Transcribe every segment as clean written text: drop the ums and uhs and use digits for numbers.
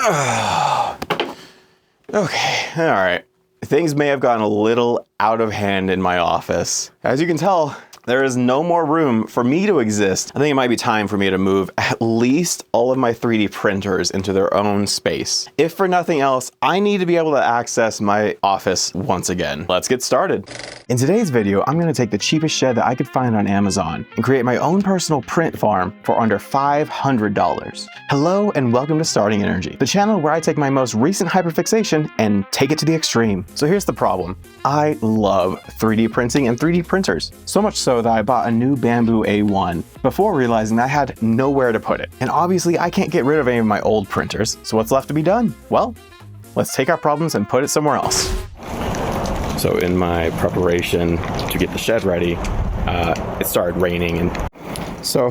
Okay, all right. Things may have gotten a little out of hand in my office. As you can tell, there is no more room for me to exist. I think it might be time for me to move at least all of my 3D printers into their own space. If for nothing else, I need to be able to access my office once again. Let's get started. In today's video, I'm gonna take the cheapest shed that I could find on Amazon and create my own personal print farm for under $500. Hello and welcome to Starting Energy, the channel where I take my most recent hyperfixation and take it to the extreme. So here's the problem. I love 3D printing and 3D printers, so much so that I bought a new Bambu A1 before realizing I had nowhere to put it. And obviously I can't get rid of any of my old printers, so what's left to be done? Well, let's take our problems and put it somewhere else. So in my preparation to get the shed ready, it started raining, and so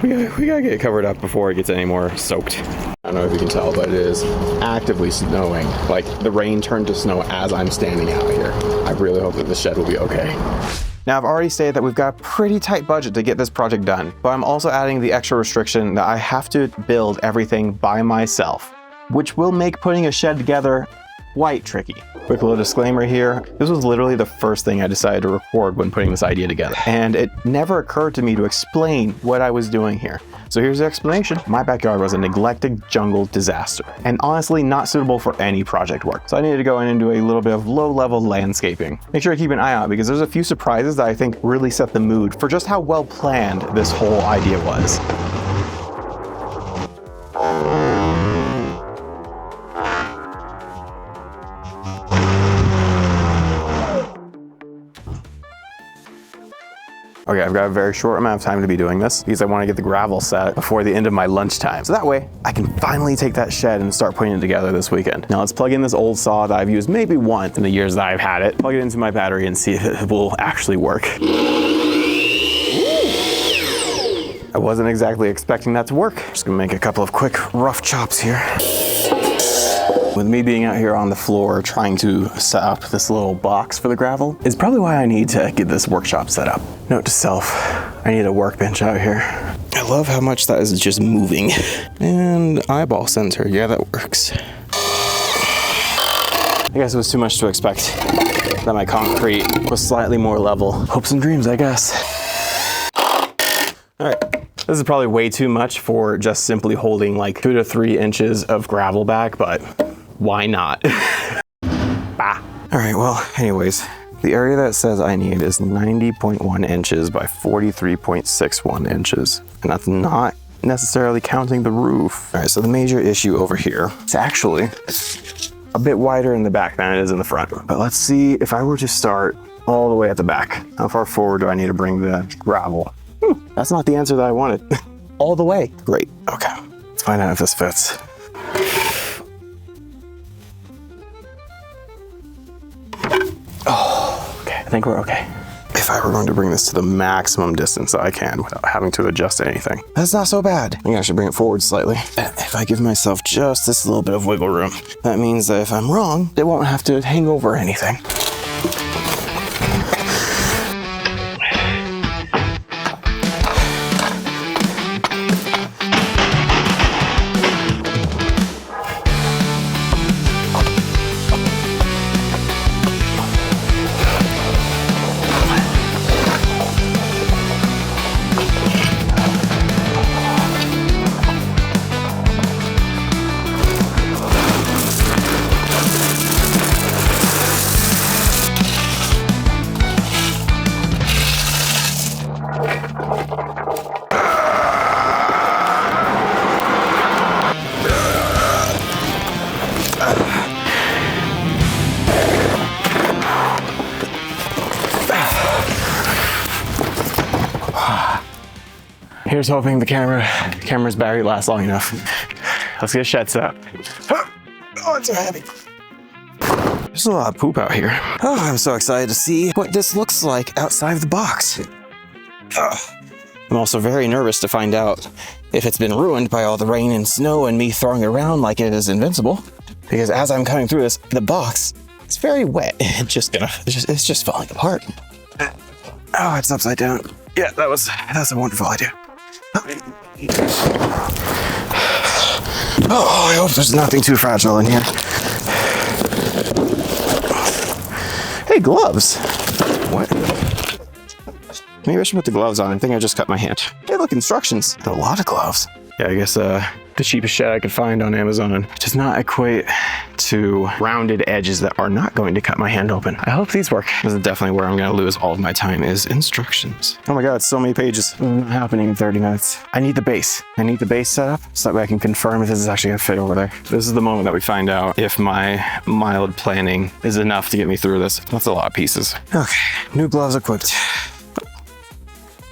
we gotta get it covered up before it gets any more soaked. I don't know if you can tell, but it is actively snowing. Like, the rain turned to snow as I'm standing out here. I really hope that the shed will be okay. Now, I've already stated that we've got a pretty tight budget to get this project done, but I'm also adding the extra restriction that I have to build everything by myself, which will make putting a shed together quite tricky. Quick little disclaimer here, this was literally the first thing I decided to record when putting this idea together, and it never occurred to me to explain what I was doing here. So here's the explanation. My backyard was a neglected jungle disaster, and honestly not suitable for any project work. So I needed to go in and do a little bit of low-level landscaping. Make sure to keep an eye out because there's a few surprises that I think really set the mood for just how well planned this whole idea was. Okay, I've got a very short amount of time to be doing this because I want to get the gravel set before the end of my lunchtime. So that way I can finally take that shed and start putting it together this weekend. Now let's plug in this old saw that I've used maybe once in the years that I've had it, plug it into my battery and see if it will actually work. I wasn't exactly expecting that to work. Just gonna make a couple of quick rough chops here. With me being out here on the floor trying to set up this little box for the gravel is probably why I need to get this workshop set up. Note to self, I need a workbench out here. I love how much that is just moving. And eyeball center, yeah, that works. I guess it was too much to expect that my concrete was slightly more level. Hopes and dreams, I guess. All right. This is probably way too much for just simply holding like 2 to 3 inches of gravel back, but why not? Bah. All right, well, anyways, the area that says I need is 90.1 inches by 43.61 inches. And that's not necessarily counting the roof. All right, so the major issue over here is actually a bit wider in the back than it is in the front. But let's see if I were to start all the way at the back. How far forward do I need to bring the gravel? That's not the answer that I wanted. All the way. Great. Okay. Let's find out if this fits. Oh, okay. I think we're okay. If I were going to bring this to the maximum distance that I can without having to adjust anything, that's not so bad. I think I should bring it forward slightly. If I give myself just this little bit of wiggle room, that means that if I'm wrong, it won't have to hang over anything. Here's hoping the camera's battery lasts long enough. Let's get a shed set up. Oh, it's so heavy. There's a lot of poop out here. Oh, I'm so excited to see what this looks like outside of the box. I'm also very nervous to find out if it's been ruined by all the rain and snow and me throwing it around like it is invincible. Because as I'm coming through this, the box is very wet. It's just falling apart. Oh, it's upside down. Yeah, that's a wonderful idea. Oh, I hope there's nothing too fragile in here. Hey, gloves. What? Maybe I should put the gloves on. I think I just cut my hand. Hey, look, instructions. A lot of gloves. Yeah, I guess the cheapest shed I could find on Amazon does not equate to rounded edges that are not going to cut my hand open. I hope these work. This is definitely where I'm going to lose all of my time is instructions. Oh my God, so many pages. Not happening in 30 minutes. I need the base. I need the base set up so that way I can confirm if this is actually going to fit over there. This is the moment that we find out if my mild planning is enough to get me through this. That's a lot of pieces. Okay, new gloves equipped.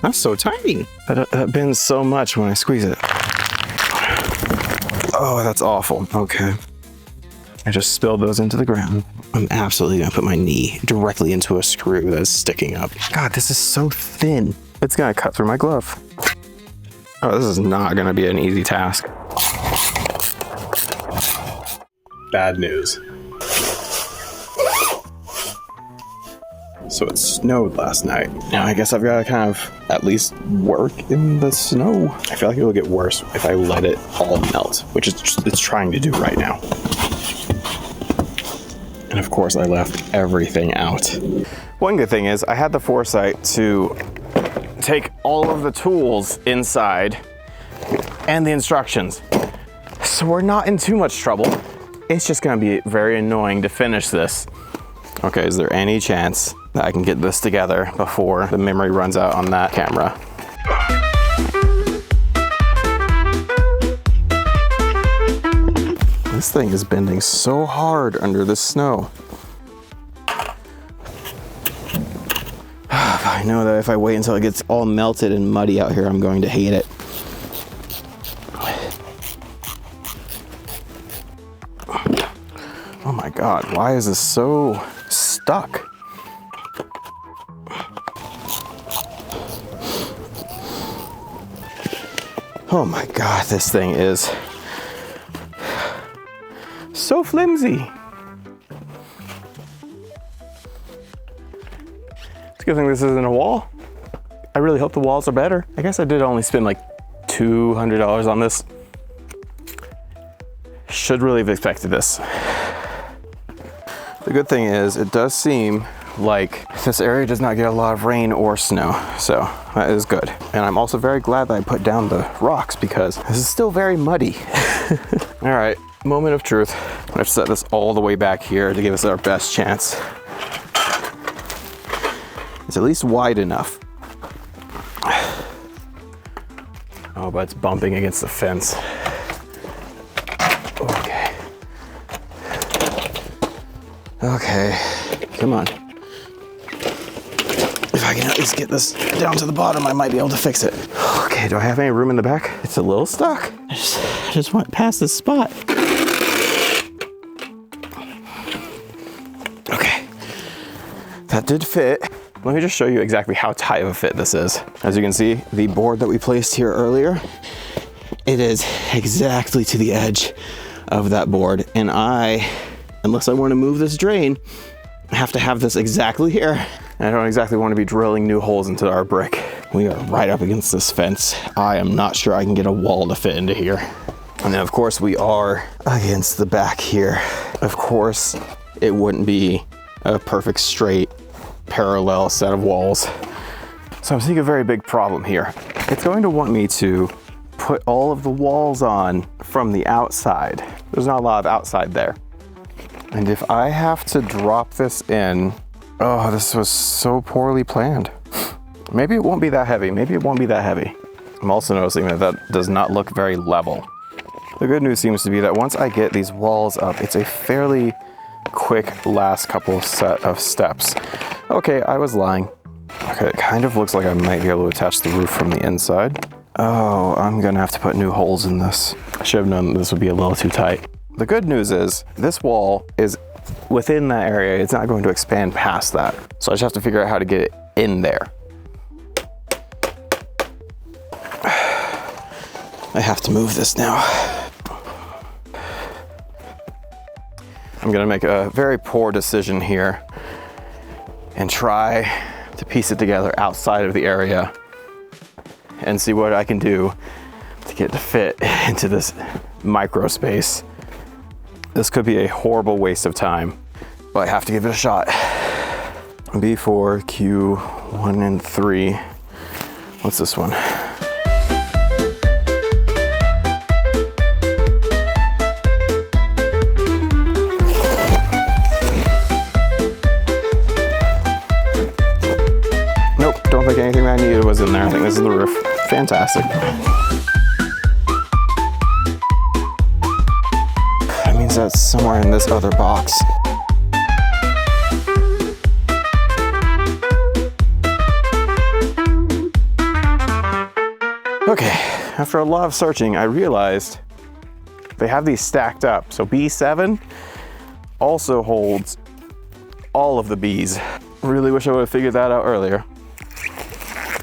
That's so tiny. That bends so much when I squeeze it. Oh, that's awful. Okay. I just spilled those into the ground. I'm absolutely gonna put my knee directly into a screw that's sticking up. God, this is so thin. It's gonna cut through my glove. Oh, this is not gonna be an easy task. Bad news. So it snowed last night. Now I guess I've got to kind of at least work in the snow. I feel like it'll get worse if I let it all melt, which it's trying to do right now. And of course I left everything out. One good thing is I had the foresight to take all of the tools inside and the instructions. So we're not in too much trouble. It's just gonna be very annoying to finish this. Okay, is there any chance that I can get this together before the memory runs out on that camera? This thing is bending so hard under the snow. I know that if I wait until it gets all melted and muddy out here, I'm going to hate it. Oh my God, why is this so stuck? Oh my God, this thing is so flimsy. It's a good thing this isn't a wall. I really hope the walls are better. I guess I did only spend like $200 on this. Should really have expected this. The good thing is it does seem like this area does not get a lot of rain or snow, so that is good. And I'm also very glad that I put down the rocks because this is still very muddy. All right, moment of truth. I'm gonna set this all the way back here to give us our best chance. It's at least wide enough. Oh, but it's bumping against the fence. Okay. Okay, come on. If I can at least get this down to the bottom, I might be able to fix it. Okay, do I have any room in the back? It's a little stuck. I just went past this spot. Okay, that did fit. Let me just show you exactly how tight of a fit this is. As you can see, the board that we placed here earlier, it is exactly to the edge of that board. And unless I want to move this drain, I have to have this exactly here. And I don't exactly want to be drilling new holes into our brick. We are right up against this fence. I am not sure I can get a wall to fit into here. And then of course we are against the back here. Of course, it wouldn't be a perfect straight parallel set of walls. So I'm seeing a very big problem here. It's going to want me to put all of the walls on from the outside. There's not a lot of outside there. And if I have to drop this in, oh, this was so poorly planned. Maybe it won't be that heavy. Maybe it won't be that heavy. I'm also noticing that that does not look very level. The good news seems to be that once I get these walls up, it's a fairly quick last couple set of steps. Okay, I was lying. Okay, it kind of looks like I might be able to attach the roof from the inside. Oh, I'm gonna have to put new holes in this. I should have known this would be a little too tight. The good news is this wall is within that area. It's not going to expand past that. So I just have to figure out how to get it in there. I have to move this now. I'm gonna make a very poor decision here and try to piece it together outside of the area and see what I can do to get it to fit into this micro space. This could be a horrible waste of time, but I have to give it a shot. B4, Q1 and 3. What's this one? Nope, don't think anything that I needed was in there. I think this is the roof. Fantastic. That means that's somewhere in this other box. Okay, after a lot of searching, I realized they have these stacked up. So B7 also holds all of the Bs. Really wish I would have figured that out earlier.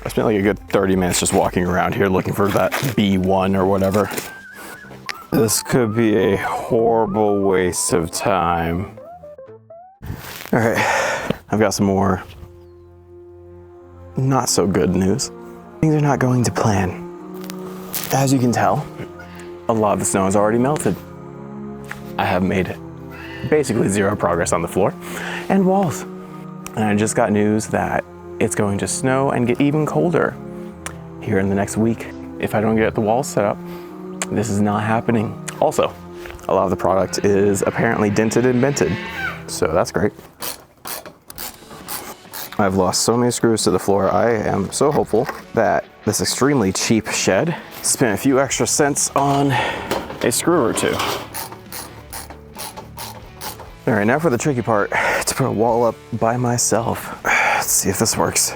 I spent like a good 30 minutes just walking around here looking for that B1 or whatever. This could be a horrible waste of time. All right, I've got some more not so good news. Things are not going to plan. As you can tell, a lot of the snow has already melted. I have made basically zero progress on the floor and walls. And I just got news that it's going to snow and get even colder here in the next week. If I don't get the walls set up, this is not happening. Also, a lot of the product is apparently dented and bented, so that's great. I've lost so many screws to the floor. I am so hopeful that this extremely cheap shed spent a few extra cents on a screw or two. All right, now for the tricky part, to put a wall up by myself. Let's see if this works.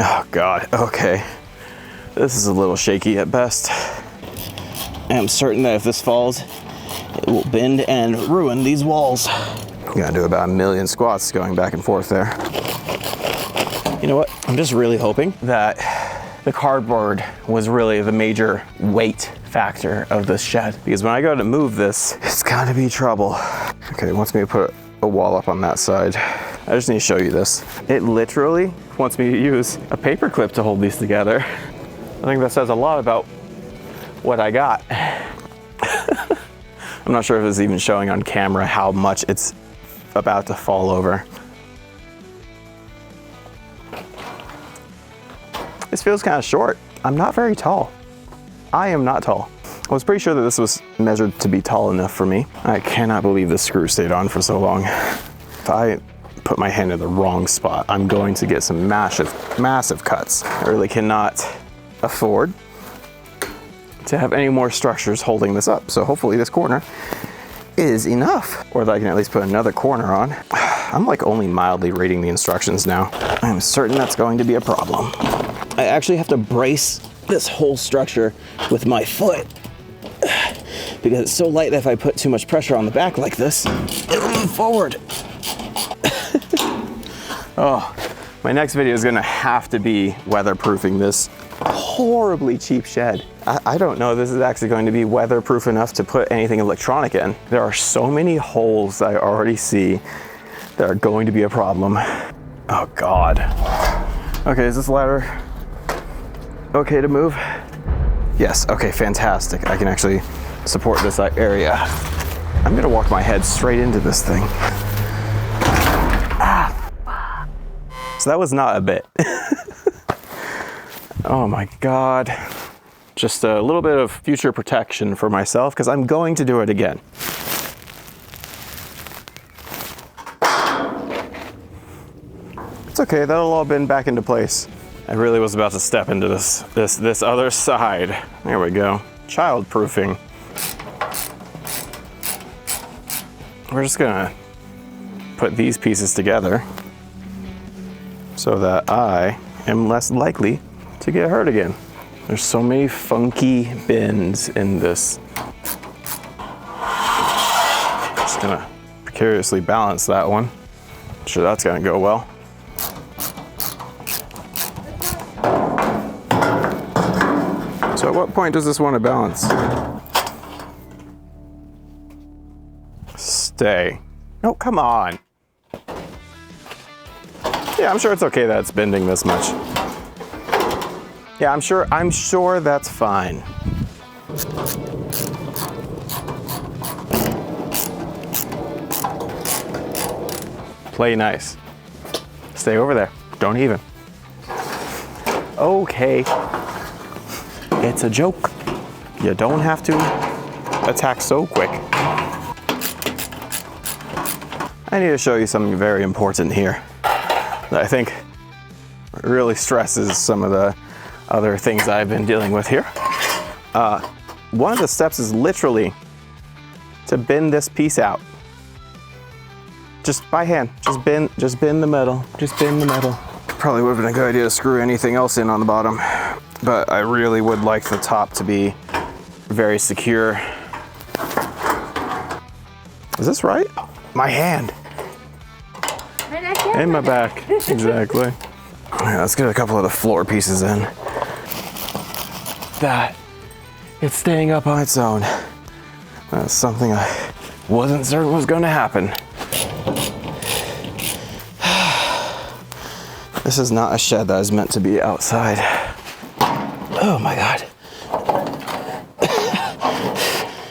Oh God, okay. This is a little shaky at best. I'm certain that if this falls, it will bend and ruin these walls. Gotta do about 1 million squats going back and forth there. You know what? I'm just really hoping that the cardboard was really the major weight factor of this shed, because when I go to move this, it's gotta be trouble. Okay, it wants me to put a wall up on that side. I just need to show you this. It literally wants me to use a paper clip to hold these together. I think that says a lot about what I got. I'm not sure if it's even showing on camera how much it's about to fall over. This feels kind of short. I'm not very tall. I am not tall. I was pretty sure that this was measured to be tall enough for me. I cannot believe this screw stayed on for so long. If I put my hand in the wrong spot, I'm going to get some massive cuts. I really cannot afford to have any more structures holding this up. So hopefully this corner is enough, or that I can at least put another corner on. I'm like only mildly reading the instructions now. I'm certain that's going to be a problem. I actually have to brace this whole structure with my foot because it's so light that if I put too much pressure on the back like this, it'll move forward. Oh, my next video is gonna have to be weatherproofing this horribly cheap shed. I don't know if this is actually going to be weatherproof enough to put anything electronic in. There are so many holes I already see that are going to be a problem. Oh God. Okay, is this ladder okay to move? Yes, okay, fantastic. I can actually support this area. I'm gonna walk my head straight into this thing. Ah. So that was not a bit. Oh my God. Just a little bit of future protection for myself because I'm going to do it again. It's okay, that'll all bend back into place. I really was about to step into this other side. There we go. Child-proofing. We're just gonna put these pieces together so that I am less likely to get hurt again. There's so many funky bends in this. Just gonna precariously balance that one. Sure, that's gonna go well. So at what point does this want to balance? Stay. No, come on. Yeah, I'm sure it's okay that it's bending this much. Yeah, I'm sure that's fine. Play nice. Stay over there. Don't even. Okay. It's a joke. You don't have to attack so quick. I need to show you something very important here that I think really stresses some of the other things I've been dealing with here. One of the steps is literally to bend this piece out. Just by hand, just bend the metal, just bend the metal. Probably would have been a good idea to screw anything else in on the bottom, but I really would like the top to be very secure. Is this right? My hand. And my back, exactly. All right, let's get a couple of the floor pieces in. That, it's staying up on its own. That's something I wasn't certain was gonna happen. This is not a shed that is meant to be outside. Oh my God.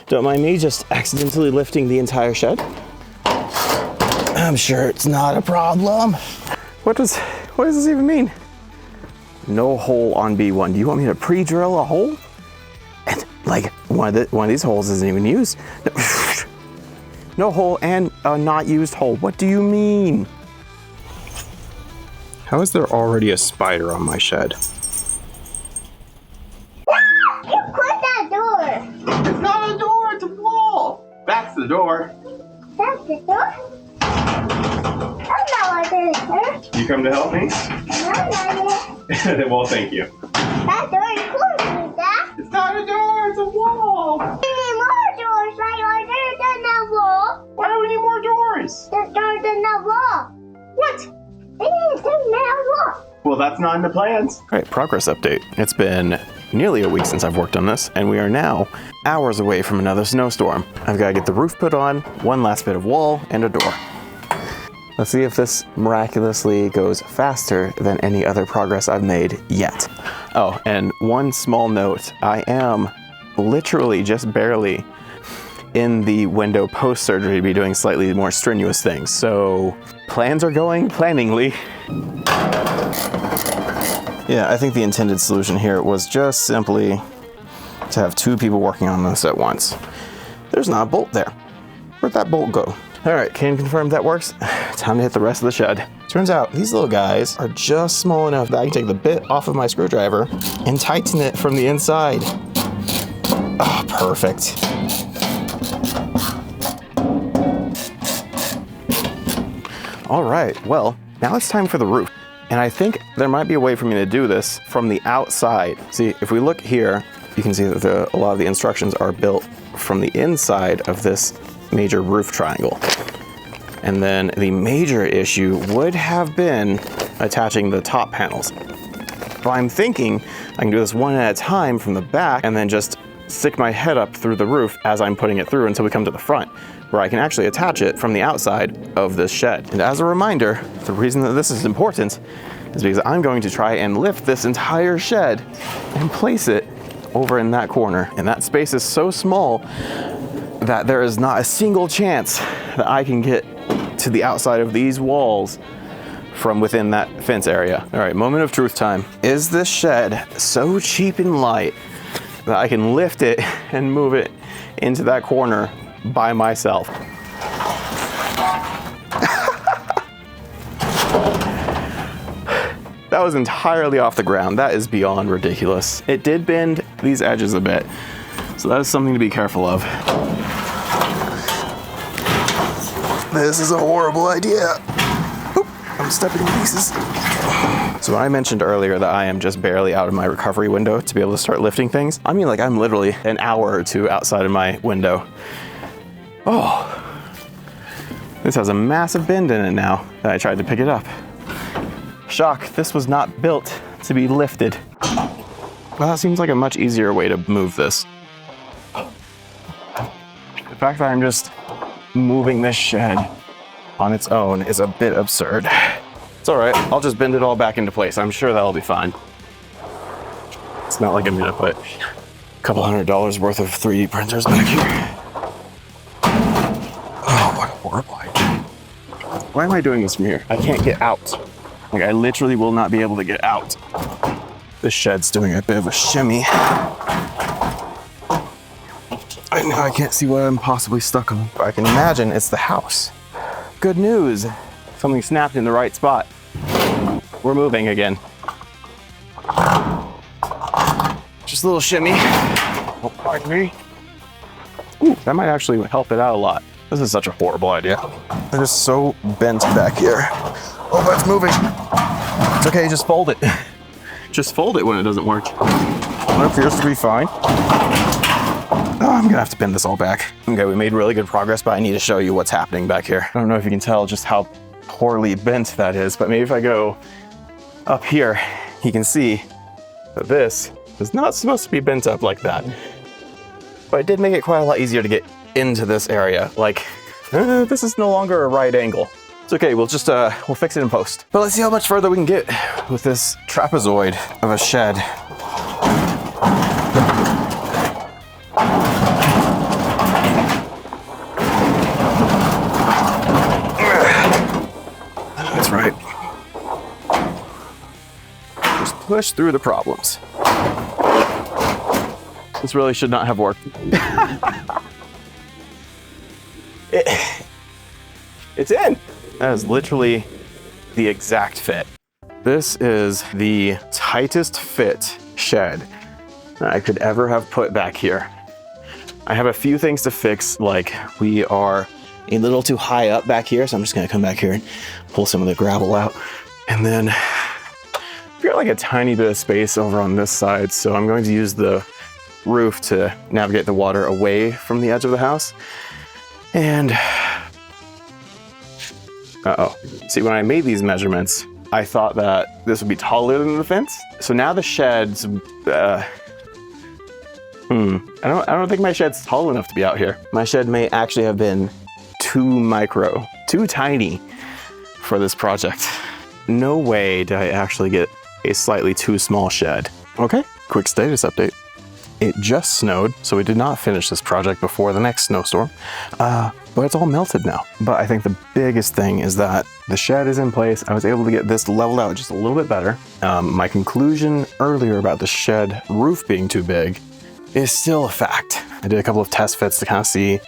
Don't mind me just accidentally lifting the entire shed. I'm sure it's not a problem. What does this even mean? No hole on B1. Do you want me to pre-drill a hole? And like one of these holes isn't even used. No hole and a not used hole. What do you mean? How is there already a spider on my shed? You closed that door. It's not a door, it's a wall. That's the door. That's the door? I'm not like this, sir. You come to help me? No, no, Well, thank you. that door is closed, Dad. It's not a door, it's a wall. We need more doors right there than that wall. Why do we need more doors? The door than that wall. What? We need to that wall. Well, that's not in the plans. All right, progress update. It's been nearly a week since I've worked on this, and we are now hours away from another snowstorm. I've got to get the roof put on, one last bit of wall, and a door. Let's see if this miraculously goes faster than any other progress I've made yet. Oh, and one small note. I am literally just barely in the window post-surgery to be doing slightly more strenuous things. So plans are going planningly. Yeah, I think the intended solution here was just simply to have two people working on this at once. There's not a bolt there. Where'd that bolt go? All right, can confirm that works. Time to hit the rest of the shed. Turns out these little guys are just small enough that I can take the bit off of my screwdriver and tighten it from the inside. Oh, perfect. All right, well, now it's time for the roof. And I think there might be a way for me to do this from the outside. See, if we look here, you can see that a lot of the instructions are built from the inside of this major roof triangle. And then the major issue would have been attaching the top panels. But I'm thinking I can do this one at a time from the back and then just stick my head up through the roof as I'm putting it through until we come to the front, where I can actually attach it from the outside of this shed. And as a reminder, the reason that this is important is because I'm going to try and lift this entire shed and place it over in that corner. And that space is so small that there is not a single chance that I can get to the outside of these walls from within that fence area. All right, moment of truth time. Is this shed so cheap and light that I can lift it and move it into that corner by myself? That was entirely off the ground. That is beyond ridiculous. It did bend these edges a bit, so that is something to be careful of. This is a horrible idea. Oop, I'm stepping in pieces. So I mentioned earlier that I am just barely out of my recovery window to be able to start lifting things. I mean, like, I'm literally an hour or two outside of my window. Oh, this has a massive bend in it now that I tried to pick it up. Shock, this was not built to be lifted. Well, that seems like a much easier way to move this. The fact that I'm just moving this shed on its own is a bit absurd. It's all right, I'll just bend it all back into place. I'm sure that'll be fine. It's not like I'm gonna put a couple $100 worth of 3D printers back here. Oh, what a horrible idea. Why am I doing this from here? I can't get out. Like, I literally will not be able to get out. This shed's doing a bit of a shimmy. I know I can't see what I'm possibly stuck on. But I can imagine it's the house. Good news. Something snapped in the right spot. We're moving again. Just a little shimmy. Oh, pardon me. Ooh, that might actually help it out a lot. This is such a horrible idea. It is so bent back here. Oh, but it's moving. It's okay, just fold it. Just fold it when it doesn't work. It appears to be fine. Oh, I'm gonna have to bend this all back. Okay, we made really good progress, but I need to show you what's happening back here. I don't know if you can tell just how poorly bent that is, but maybe if I go up here, you can see that this is not supposed to be bent up like that. But it did make it quite a lot easier to get into this area. Like, this is no longer a right angle. It's okay, we'll just, we'll fix it in post. But let's see how much further we can get with this trapezoid of a shed. That's right. Just push through the problems. This really should not have worked. It's in. That is literally the exact fit. This is the tightest fit shed that I could ever have put back here. I have a few things to fix, like we are a little too high up back here, so I'm just gonna come back here and pull some of the gravel out. And then we've got like a tiny bit of space over on this side, so I'm going to use the roof to navigate the water away from the edge of the house. And see, when I made these measurements, I thought that this would be taller than the fence. So now the shed's, I don't think my shed's tall enough to be out here. My shed may actually have been too tiny for this project. No way did I actually get a slightly too small shed. Okay, quick status update. It just snowed, so we did not finish this project before the next snowstorm, but it's all melted now. But I think the biggest thing is that the shed is in place. I was able to get this leveled out just a little bit better. My conclusion earlier about the shed roof being too big is still a fact. I did a couple of test fits to kind of see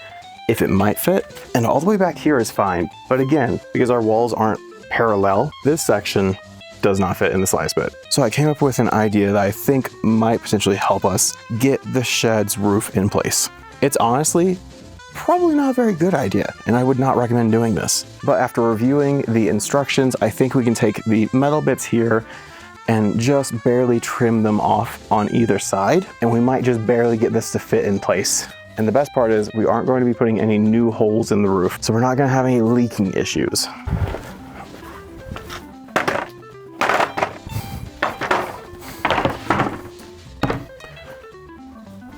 if it might fit, and all the way back here is fine. But again, because our walls aren't parallel, this section does not fit in the slightest bit. So I came up with an idea that I think might potentially help us get the shed's roof in place. It's honestly probably not a very good idea, and I would not recommend doing this. But after reviewing the instructions, I think we can take the metal bits here and just barely trim them off on either side, and we might just barely get this to fit in place. And the best part is we aren't going to be putting any new holes in the roof, so we're not going to have any leaking issues.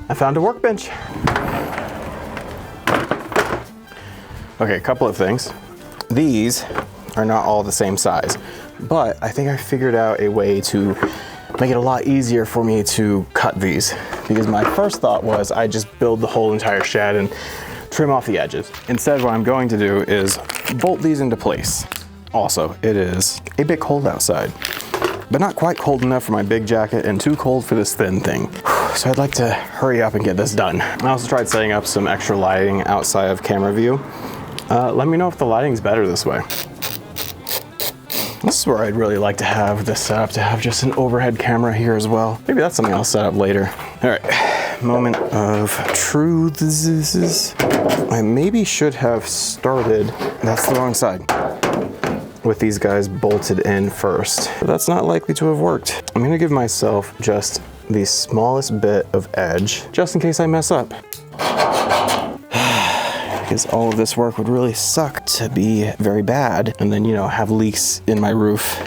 I found a workbench. Okay, a couple of things. These are not all the same size, but I think I figured out a way to make it a lot easier for me to cut these, because my first thought was I just build the whole entire shed and trim off the edges. Instead, what I'm going to do is bolt these into place. Also, it is a bit cold outside, but not quite cold enough for my big jacket and too cold for this thin thing. So I'd like to hurry up and get this done. I also tried setting up some extra lighting outside of camera view. Let me know if the lighting's better this way. This is where I'd really like to have this set up, to have just an overhead camera here as well. Maybe that's something I'll set up later. All right, moment of truth. I maybe should have started, that's the wrong side, with these guys bolted in first. But that's not likely to have worked. I'm gonna give myself just the smallest bit of edge, just in case I mess up. Because all of this work would really suck to be very bad, and then, you know, have leaks in my roof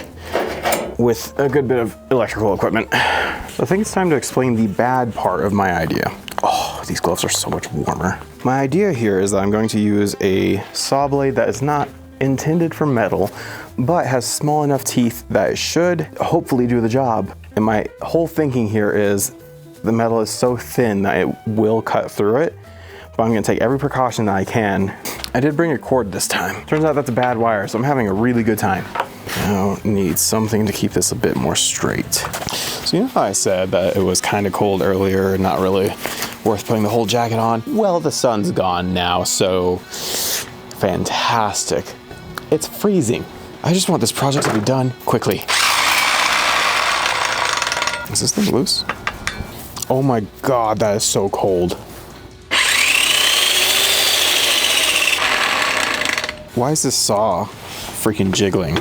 with a good bit of electrical equipment. So I think it's time to explain the bad part of my idea. Oh, these gloves are so much warmer. My idea here is that I'm going to use a saw blade that is not intended for metal, but has small enough teeth that it should hopefully do the job. And my whole thinking here is the metal is so thin that it will cut through it, but I'm gonna take every precaution that I can. I did bring a cord this time. Turns out that's a bad wire, so I'm having a really good time. Now need something to keep this a bit more straight. So you know how I said that it was kind of cold earlier and not really worth putting the whole jacket on? Well, the sun's gone now, so fantastic. It's freezing. I just want this project to be done quickly. Is this thing loose? Oh my God, that is so cold. Why is this saw freaking jiggling?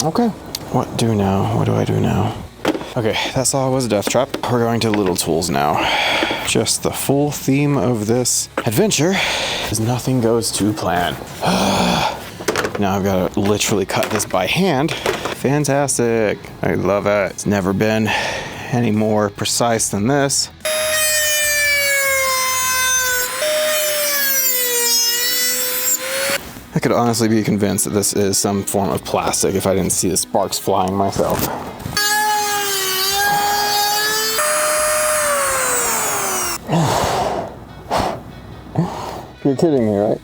Okay. What do now? What do I do now? Okay, that saw was a death trap. We're going to little tools now. Just the full theme of this adventure is nothing goes to plan. Now I've got to literally cut this by hand. Fantastic. I love it. It's never been any more precise than this. I could honestly be convinced that this is some form of plastic if I didn't see the sparks flying myself. You're kidding me, right?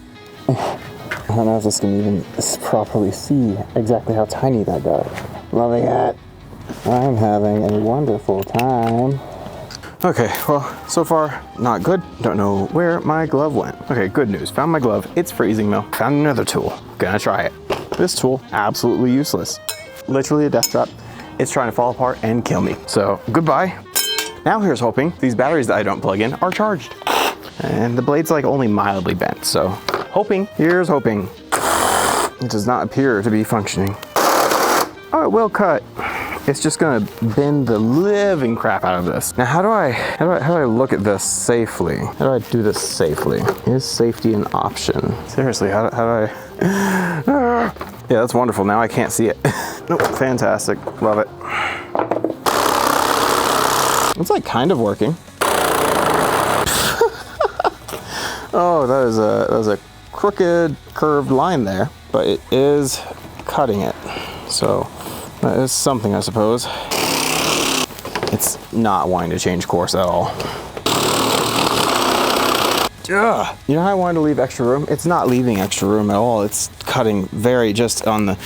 I don't know if this can even properly see exactly how tiny that got. Loving it. I'm having a wonderful time. Okay, well, so far, not good. Don't know where my glove went. Okay, good news. Found my glove. It's freezing though. Found another tool. Gonna try it. This tool, absolutely useless. Literally a death trap. It's trying to fall apart and kill me. So, goodbye. Now here's hoping these batteries that I don't plug in are charged. And the blade's like only mildly bent, so here's hoping. It does not appear to be functioning. Oh, it will cut. It's just gonna bend the living crap out of this. Now, how do I look at this safely? How do I do this safely? Is safety an option? Seriously, how do I? Yeah, that's wonderful. Now I can't see it. Nope, fantastic. Love it. It's like kind of working. Oh, that is a crooked, curved line there, but it is cutting it. So that is something, I suppose. It's not wanting to change course at all. Ugh. You know how I wanted to leave extra room? It's not leaving extra room at all. It's cutting very just on the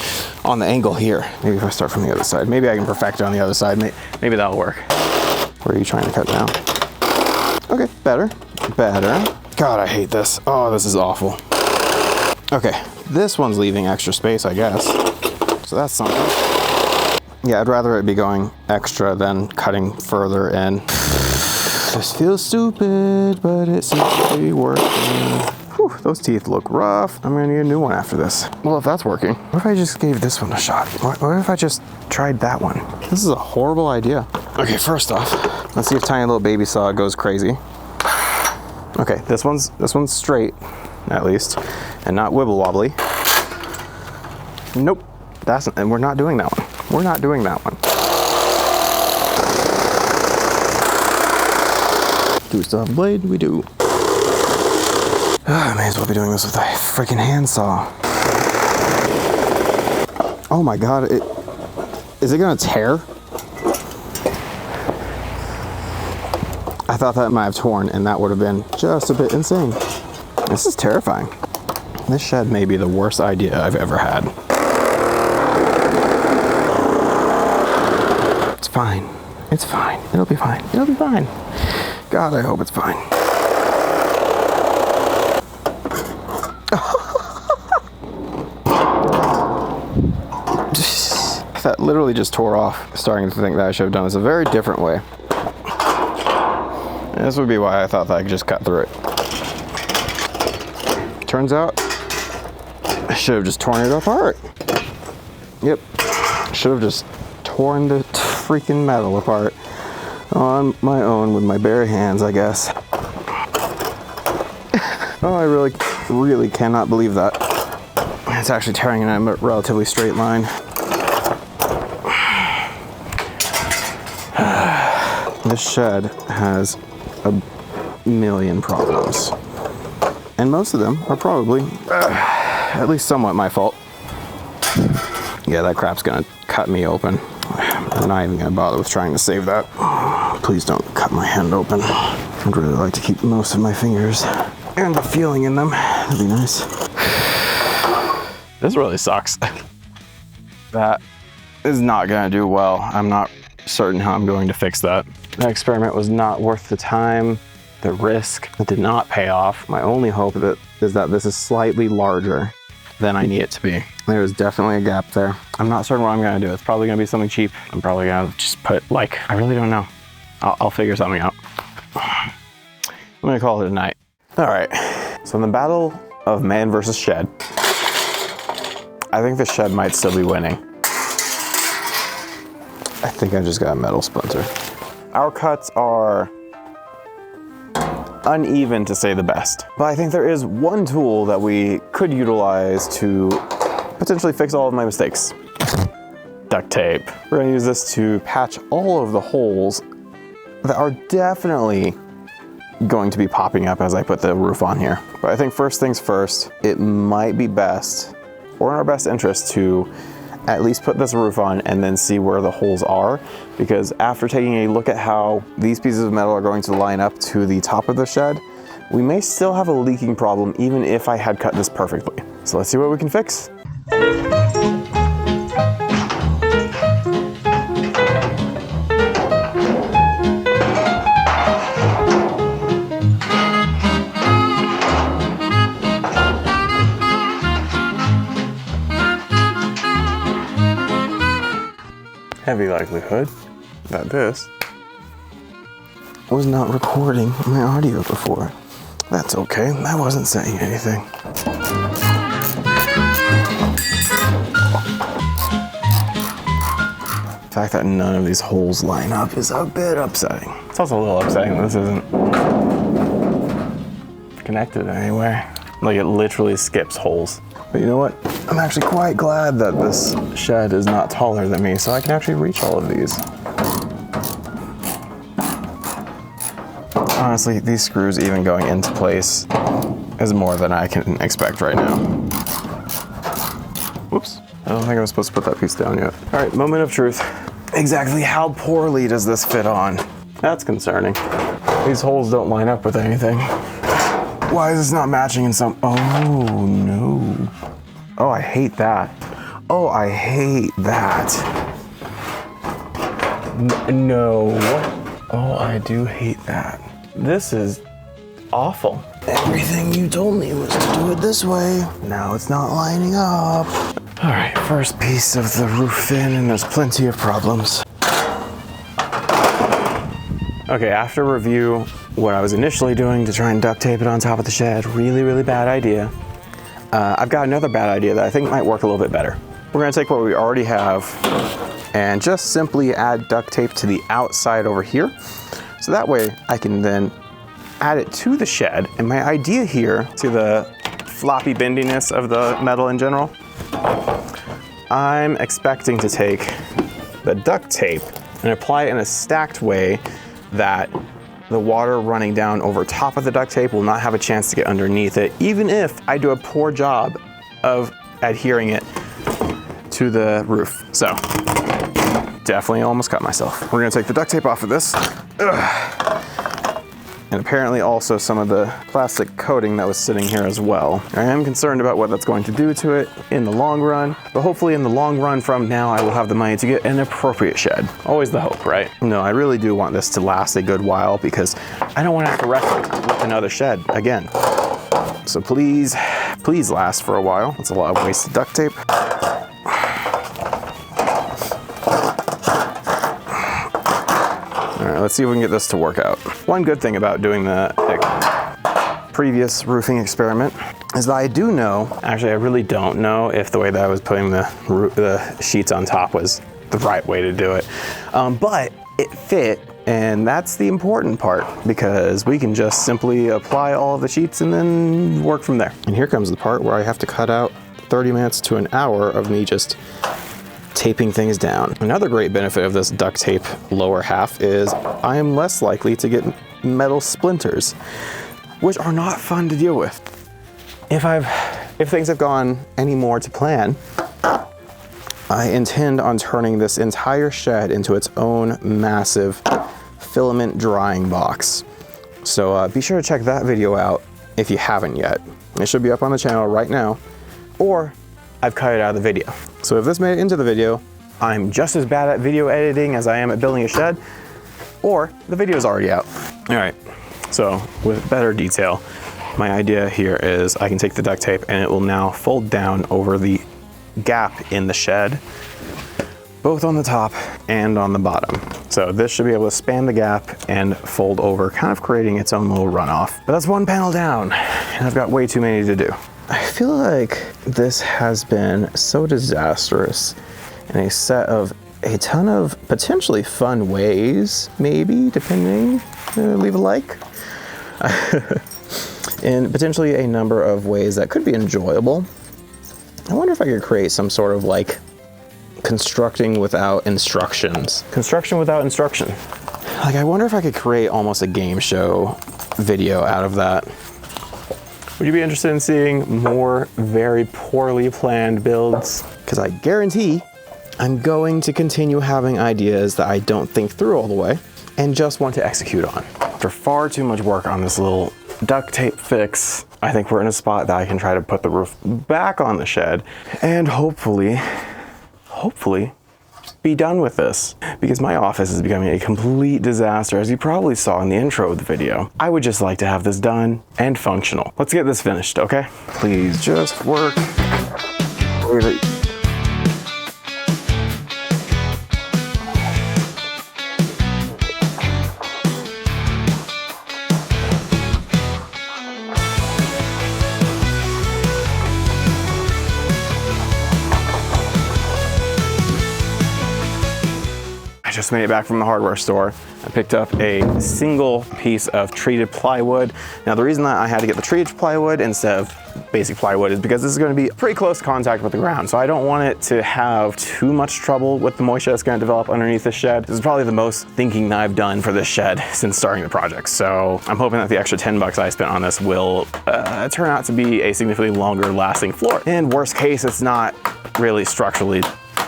angle here. Maybe if I start from the other side. Maybe I can perfect it on the other side. Maybe that'll work. Where are you trying to cut now? Okay, better. God, I hate this. Oh, this is awful. Okay, this one's leaving extra space, I guess. So that's something. Yeah, I'd rather it be going extra than cutting further in. This feels stupid, but it seems to be working. Whew, those teeth look rough. I'm gonna need a new one after this. Well, if that's working, what if I just gave this one a shot? What if I just tried that one? This is a horrible idea. Okay, first off, let's see if tiny little baby saw goes crazy. Okay, this one's straight, at least, and not wibble wobbly. Nope, and we're not doing that one. We're not doing that one. Do we still have a blade? We do. I may as well be doing this with a freaking handsaw. Oh my God, is it gonna tear? I thought that might have torn, and that would have been just a bit insane. This is terrifying. This shed may be the worst idea I've ever had. It's fine. It's fine. It'll be fine. It'll be fine. God, I hope it's fine. That literally just tore off. Starting to think that I should have done this a very different way. And this would be why I thought that I could just cut through it. Turns out, I should have just torn it apart. Yep, should have just torn the freaking metal apart on my own with my bare hands, I guess. Oh, I really cannot believe that. It's actually tearing in a relatively straight line. This shed has a million problems. And most of them are probably at least somewhat my fault. Yeah, that crap's gonna cut me open. I'm not even gonna bother with trying to save that. Please don't cut my hand open. I'd really like to keep most of my fingers and the feeling in them. That'd be nice. This really sucks. That is not gonna do well. I'm not certain how I'm going to fix that. That experiment was not worth the time, the risk. It did not pay off. My only hope is that this is slightly larger than I need it to be. There is definitely a gap there. I'm not certain what I'm gonna do. It's probably gonna be something cheap. I'm probably gonna just put I really don't know. I'll figure something out. I'm gonna call it a night. All right, so in the battle of man versus shed, I think the shed might still be winning. I think I just got a metal splinter. Our cuts are uneven to say the best, but I think there is one tool that we could utilize to potentially fix all of my mistakes. Duct tape. We're gonna use this to patch all of the holes that are definitely going to be popping up as I put the roof on here. But I think first things first, it might be best, or in our best interest, to at least put this roof on and then see where the holes are, because after taking a look at how these pieces of metal are going to line up to the top of the shed, we may still have a leaking problem even if I had cut this perfectly. So let's see what we can fix. Heavy likelihood that this was not recording my audio before. That's okay, I wasn't saying anything. The fact that none of these holes line up is a bit upsetting. It's also a little upsetting that this isn't connected anywhere. Like, it literally skips holes. But you know what? I'm actually quite glad that this shed is not taller than me, so I can actually reach all of these. Honestly, these screws even going into place is more than I can expect right now. Whoops. I don't think I was supposed to put that piece down yet. All right, moment of truth. Exactly how poorly does this fit on? That's concerning. These holes don't line up with anything. Why is this not matching in some? Oh no. Oh, I hate that. Oh, I hate that. No. Oh, I do hate that. This is awful. Everything you told me was to do it this way. Now it's not lining up. All right, first piece of the roof in, and there's plenty of problems. Okay, after review, what I was initially doing to try and duct tape it on top of the shed, really, really bad idea. I've got another bad idea that I think might work a little bit better. We're gonna take what we already have and just simply add duct tape to the outside over here. So that way I can then add it to the shed. And my idea here, see the floppy bendiness of the metal in general? I'm expecting to take the duct tape and apply it in a stacked way that the water running down over top of the duct tape will not have a chance to get underneath it, even if I do a poor job of adhering it to the roof. So, definitely almost cut myself. We're gonna take the duct tape off of this. Ugh. And apparently also some of the plastic coating that was sitting here as well. I am concerned about what that's going to do to it in the long run, but hopefully in the long run from now I will have the money to get an appropriate shed. Always the hope, right? No, I really do want this to last a good while because I don't want to have to wrestle with another shed again. So please, please last for a while. That's a lot of wasted duct tape. All right, let's see if we can get this to work out. One good thing about doing the previous roofing experiment is that I do know, actually I really don't know if the way that I was putting the sheets on top was the right way to do it. But it fit, and that's the important part because we can just simply apply all of the sheets and then work from there. And here comes the part where I have to cut out 30 minutes to an hour of me just taping things down. Another great benefit of this duct tape lower half is I am less likely to get metal splinters, which are not fun to deal with. if things have gone any more to plan, I intend on turning this entire shed into its own massive filament drying box. So be sure to check that video out if you haven't yet. It should be up on the channel right now, or I've cut it out of the video. So if this made it into the video, I'm just as bad at video editing as I am at building a shed, or the video is already out. All right, so with better detail, my idea here is I can take the duct tape and it will now fold down over the gap in the shed, both on the top and on the bottom. So this should be able to span the gap and fold over, kind of creating its own little runoff. But that's one panel down, and I've got way too many to do. I feel like this has been so disastrous in a set of a ton of potentially fun ways, maybe, depending, leave a like. And potentially a number of ways that could be enjoyable. I wonder if I could create some sort of like constructing without instructions. Construction without instruction. Like, I wonder if I could create almost a game show video out of that. Would you be interested in seeing more very poorly planned builds? Because I guarantee I'm going to continue having ideas that I don't think through all the way and just want to execute on. After far too much work on this little duct tape fix, I think we're in a spot that I can try to put the roof back on the shed and hopefully be done with this, because my office is becoming a complete disaster, as you probably saw in the intro of the video. I would just like to have this done and functional. Let's get this finished, okay? Please just work. I just made it back from the hardware store. I picked up a single piece of treated plywood. Now, the reason that I had to get the treated plywood instead of basic plywood is because this is going to be pretty close contact with the ground. So I don't want it to have too much trouble with the moisture that's going to develop underneath the shed. This is probably the most thinking that I've done for this shed since starting the project. So I'm hoping that the extra 10 bucks I spent on this will turn out to be a significantly longer lasting floor. In worst case, it's not really structurally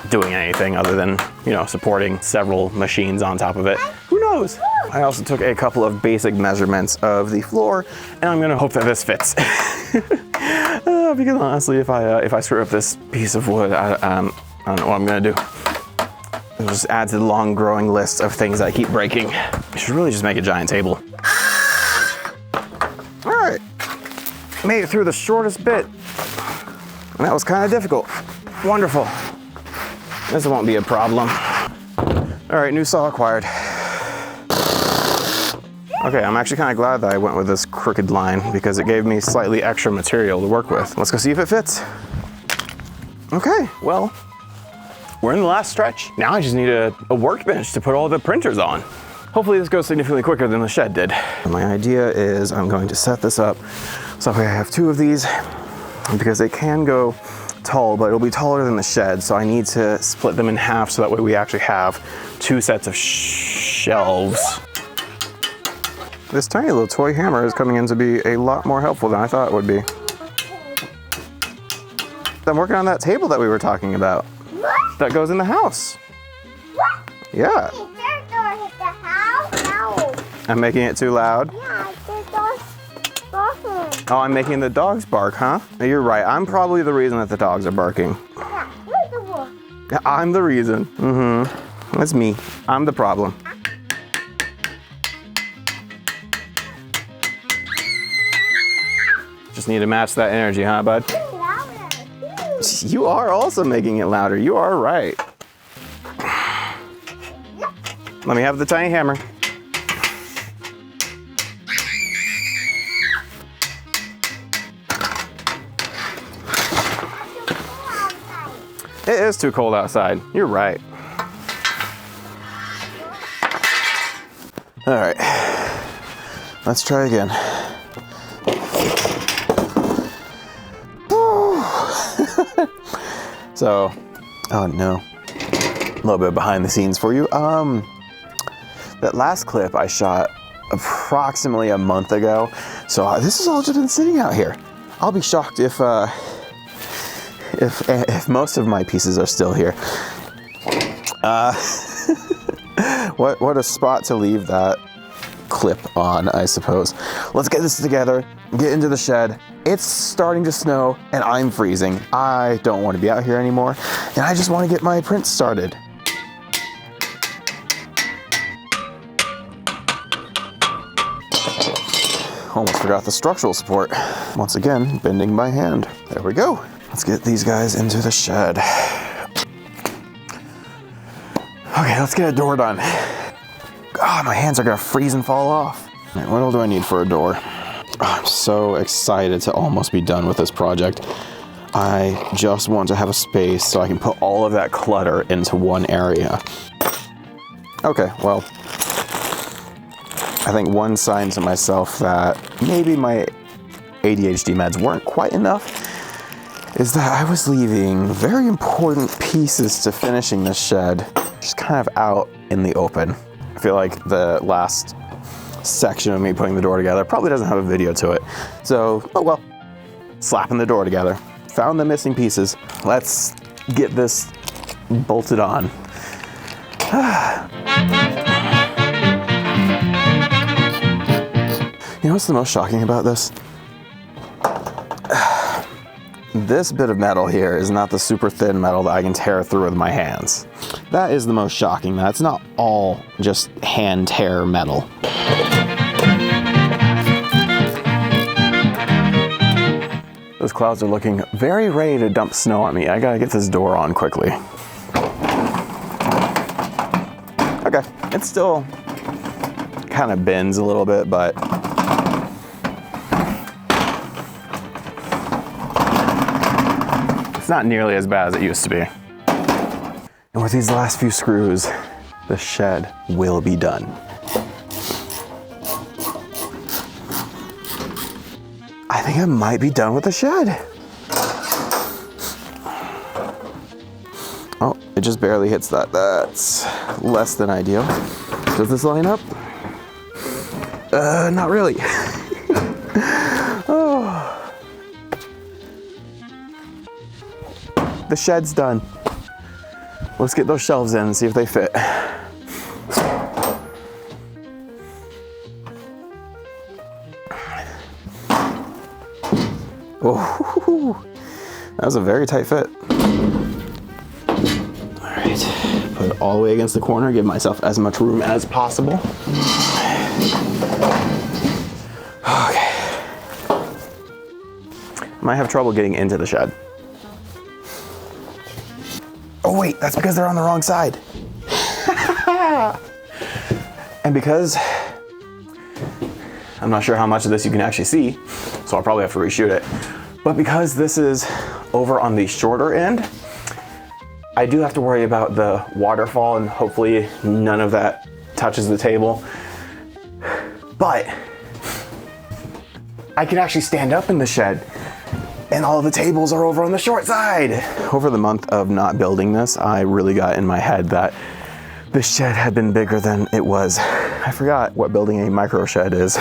doing anything other than, you know, supporting several machines on top of it. Who knows? I also took a couple of basic measurements of the floor, and I'm gonna hope that this fits. Because honestly, if I screw up this piece of wood, I don't know what I'm gonna do. It'll just add to the long growing list of things I keep breaking. I should really just make a giant table. All right, made it through the shortest bit, and that was kind of difficult. Wonderful. This won't be a problem. All right, new saw acquired. Okay, I'm actually kind of glad that I went with this crooked line because it gave me slightly extra material to work with. Let's go see if it fits. Okay, well, we're in the last stretch. Now I just need a workbench to put all the printers on. Hopefully this goes significantly quicker than the shed did. My idea is I'm going to set this up so I have two of these because they can go tall, but it'll be taller than the shed, so I need to split them in half so that way we actually have two sets of shelves. This tiny little toy hammer is coming in to be a lot more helpful than I thought it would be. I'm working on that table that we were talking about. What? That goes in the house. What? Yeah. Is there a door in the house? No. I'm making it too loud. Yeah, the door's barking. Oh, I'm making the dogs bark, huh? You're right. I'm probably the reason that the dogs are barking. Yeah, you're the one. I'm the reason. Mm-hmm. That's me. I'm the problem. Just need to match that energy, huh, bud? Louder, too. You are also making it louder. You are right. Let me have the tiny hammer. It is too cold outside. You're right. All right, let's try again. So, oh no, a little bit behind the scenes for you. That last clip I shot approximately a month ago. So this has all just been sitting out here. I'll be shocked if most of my pieces are still here. What a spot to leave that clip on, I suppose. Let's get this together, get into the shed. It's starting to snow and I'm freezing. I don't want to be out here anymore, and I just want to get my prints started. Almost forgot the structural support. Once again, bending by hand. There we go. Let's get these guys into the shed. Okay, let's get a door done. God, my hands are gonna freeze and fall off. All right, what else do I need for a door? Oh, I'm so excited to almost be done with this project. I just want to have a space so I can put all of that clutter into one area. Okay, well, I think one sign to myself that maybe my ADHD meds weren't quite enough is that I was leaving very important pieces to finishing this shed just kind of out in the open. I feel like the last section of me putting the door together probably doesn't have a video to it. So, oh well, slapping the door together. Found the missing pieces. Let's get this bolted on. You know what's the most shocking about this? This bit of metal here is not the super thin metal that I can tear through with my hands. That is the most shocking. That's not all just hand tear metal. Those clouds are looking very ready to dump snow on me. I gotta get this door on quickly. Okay, it still kind of bends a little bit, but it's not nearly as bad as it used to be. And with these last few screws, the shed will be done. I think I might be done with the shed. Oh, it just barely hits that. That's less than ideal. Does this line up? Not really. Oh. The shed's done. Let's get those shelves in and see if they fit. Oh, that was a very tight fit. All right, put it all the way against the corner, give myself as much room as possible. Okay. Might have trouble getting into the shed. Oh wait, that's because they're on the wrong side. And because I'm not sure how much of this you can actually see, so I'll probably have to reshoot it. But because this is over on the shorter end, I do have to worry about the waterfall, and hopefully none of that touches the table. But I can actually stand up in the shed, and all of the tables are over on the short side. Over the month of not building this, I really got in my head that this shed had been bigger than it was. I forgot what building a micro shed is.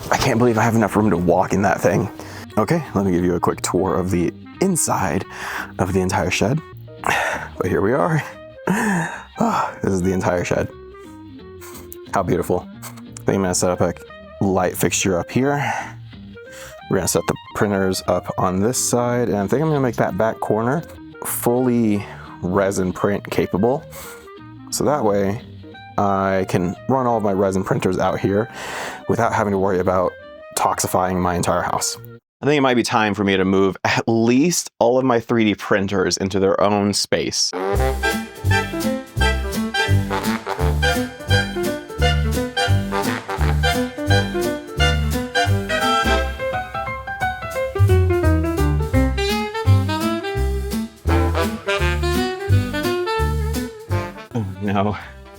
I can't believe I have enough room to walk in that thing. Okay, let me give you a quick tour of the inside of the entire shed. But here we are. Oh, this is the entire shed. How beautiful. I think I'm gonna set up a light fixture up here. We're gonna set the printers up on this side, and I think I'm gonna make that back corner fully resin print capable. So that way I can run all of my resin printers out here without having to worry about toxifying my entire house. I think it might be time for me to move at least all of my 3D printers into their own space. No.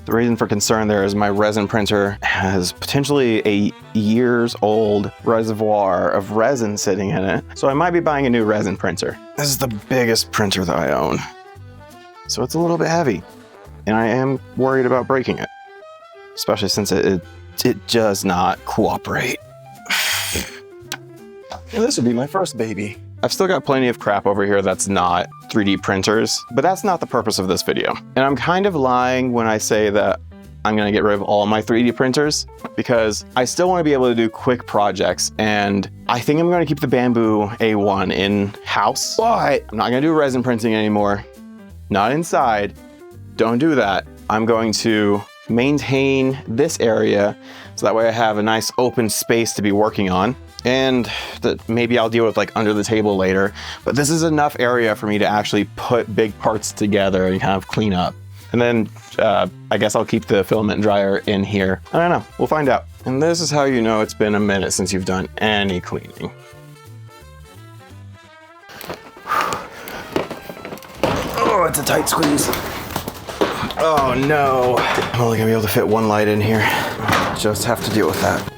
The reason for concern there is my resin printer has potentially a years old reservoir of resin sitting in it. So I might be buying a new resin printer. This is the biggest printer that I own. So it's a little bit heavy. and I am worried about breaking it, especially since it does not cooperate. And this would be my first baby. I've still got plenty of crap over here that's not 3D printers, but that's not the purpose of this video. And I'm kind of lying when I say that I'm gonna get rid of all my 3D printers because I still wanna be able to do quick projects, and I think I'm gonna keep the Bambu A1 in-house, but I'm not gonna do resin printing anymore. Not inside, don't do that. I'm going to maintain this area so that way I have a nice open space to be working on. And that maybe I'll deal with like under the table later, but this is enough area for me to actually put big parts together and kind of clean up. And then I guess I'll keep the filament dryer in here. I don't know, we'll find out. And this is how you know it's been a minute since you've done any cleaning. Oh, it's a tight squeeze. Oh no. I'm only gonna be able to fit one light in here. Just have to deal with that.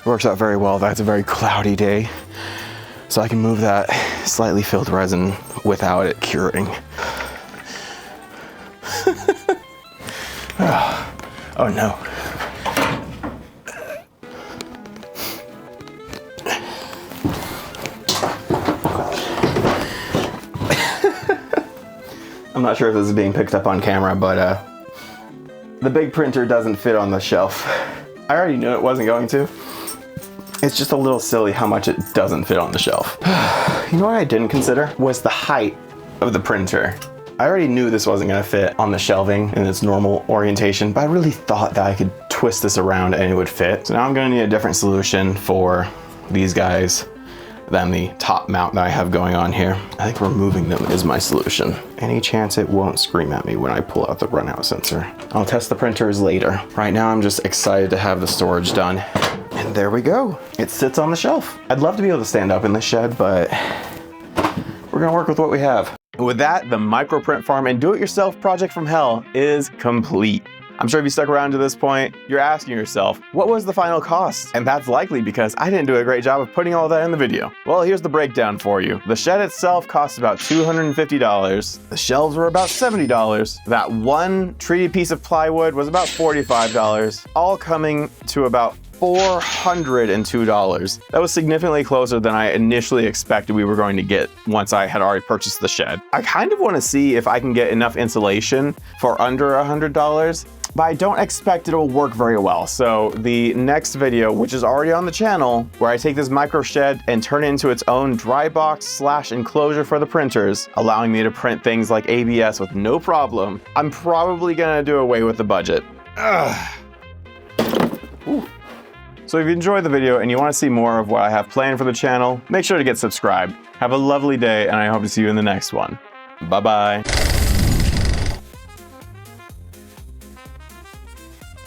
Works out very well. That's a very cloudy day, so I can move that slightly filled resin without it curing. Oh no. I'm not sure if this is being picked up on camera, but the big printer doesn't fit on the shelf. I already knew it wasn't going to. It's just a little silly how much it doesn't fit on the shelf. You know what I didn't consider? Was the height of the printer. I already knew this wasn't gonna fit on the shelving in its normal orientation, but I really thought that I could twist this around and it would fit. So now I'm gonna need a different solution for these guys than the top mount that I have going on here. I think removing them is my solution. Any chance it won't scream at me when I pull out the runout sensor. I'll test the printers later. Right now I'm just excited to have the storage done. And there we go. It sits on the shelf. I'd love to be able to stand up in the shed, but we're gonna work with what we have. With that, the microprint farm and do-it-yourself project from hell is complete. I'm sure if you stuck around to this point, you're asking yourself, what was the final cost? And that's likely because I didn't do a great job of putting all that in the video. Well, here's the breakdown for you. The shed itself cost about $250. The shelves were about $70. That one treated piece of plywood was about $45, all coming to about $402. That was significantly closer than I initially expected we were going to get once I had already purchased the shed. I kind of want to see if I can get enough insulation for under $100, but I don't expect it'll work very well. So the next video, which is already on the channel, where I take this micro shed and turn it into its own dry box / enclosure for the printers, allowing me to print things like ABS with no problem, I'm probably gonna do away with the budget. So if you enjoyed the video and you want to see more of what I have planned for the channel, make sure to get subscribed. Have a lovely day, and I hope to see you in the next one. Bye-bye.